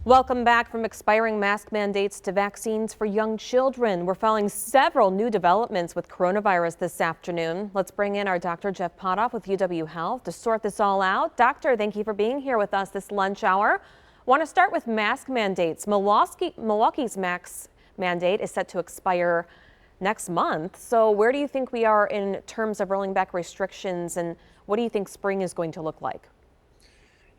Welcome back. From expiring mask mandates to vaccines for young children, we're following several new developments with coronavirus this afternoon. Let's bring in our Dr. Jeff Potoff with UW Health to sort this all out. Doctor, thank you for being here with us this lunch hour. Want to start with mask mandates. Milwaukee's mask mandate is set to expire next month. So where do you think we are in terms of rolling back restrictions, and what do you think spring is going to look like?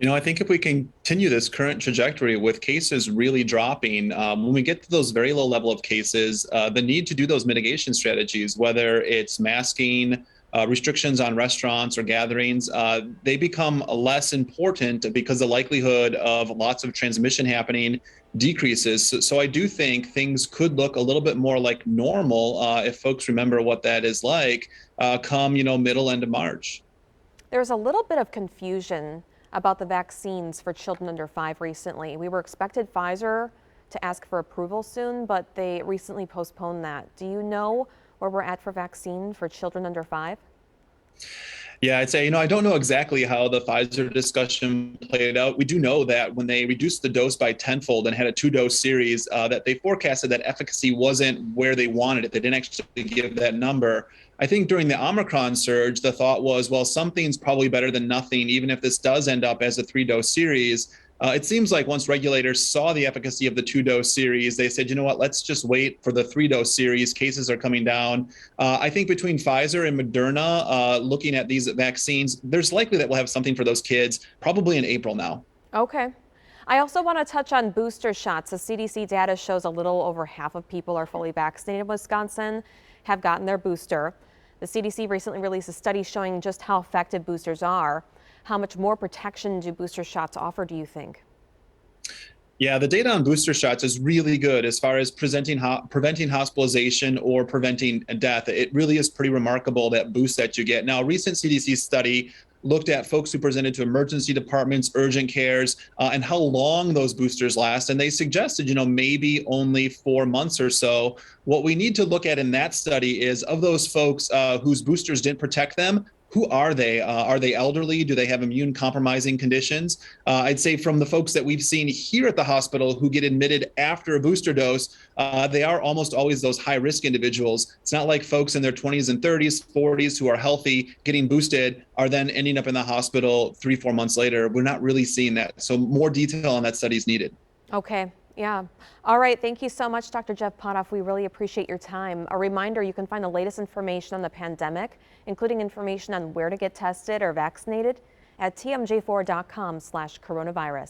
I think if we continue this current trajectory with cases really dropping, when we get to those very low level of cases, the need to do those mitigation strategies, whether it's masking, restrictions on restaurants or gatherings, they become less important because the likelihood of lots of transmission happening decreases. So I do think things could look a little bit more like normal if folks remember what that is like come, middle end of March. There's a little bit of confusion about the vaccines for children under 5 recently. We were expected Pfizer to ask for approval soon, but they recently postponed that. Do you know where we're at for vaccine for children under 5? Yeah, I'd say, I don't know exactly how the Pfizer discussion played out. We do know that when they reduced the dose by tenfold and had a 2-dose series, that they forecasted that efficacy wasn't where they wanted it. They didn't actually give that number. I think during the Omicron surge, the thought was, well, something's probably better than nothing, even if this does end up as a 3-dose series. It seems like once regulators saw the efficacy of the 2-dose series, they said, you know what, let's just wait for the 3-dose series. Cases are coming down. I think between Pfizer and Moderna, looking at these vaccines, there's likely that we'll have something for those kids probably in April now. Okay. I also want to touch on booster shots. The CDC data shows a little over half of people are fully vaccinated in Wisconsin have gotten their booster. The CDC recently released a study showing just how effective boosters are. How much more protection do booster shots offer, do you think? Yeah, the data on booster shots is really good as far as preventing hospitalization or preventing death. It really is pretty remarkable, that boost that you get. Now, a recent CDC study looked at folks who presented to emergency departments, urgent cares, and how long those boosters last. And they suggested, maybe only 4 months or so. What we need to look at in that study is, of those folks whose boosters didn't protect them, who are they? Are they elderly? Do they have immune compromising conditions? I'd say from the folks that we've seen here at the hospital who get admitted after a booster dose, they are almost always those high risk individuals. It's not like folks in their 20s and 30s, 40s who are healthy getting boosted are then ending up in the hospital 3-4 months later. We're not really seeing that. So more detail on that study is needed. Okay. Yeah. All right. Thank you so much, Dr. Jeff Potoff. We really appreciate your time. A reminder, you can find the latest information on the pandemic, including information on where to get tested or vaccinated, at tmj4.com/coronavirus.